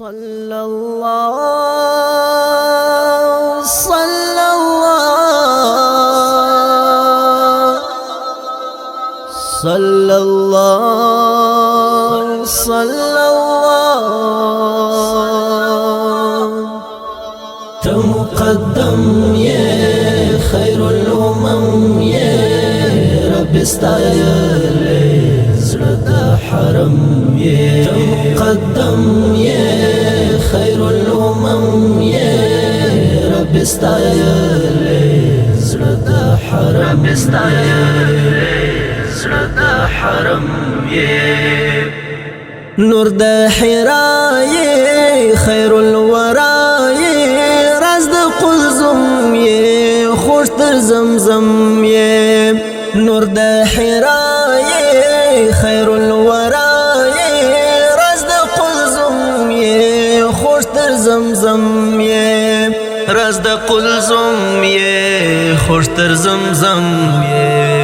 صلى الله صلى الله صلى الله صلى الله تمقدم يا خير الأمم يا رب استايل زرد حرم يا تمقدم يا خير الأمم يا رب استايل زرد حرم زرد حرم يا نور د حراي خير الورى راز د قلزم يه خوش تر زمزم يه نور د حراي خير الورى راز د قلزم يه خوش تر زمزم يه راز د قلزم يه خوش تر زمزم يه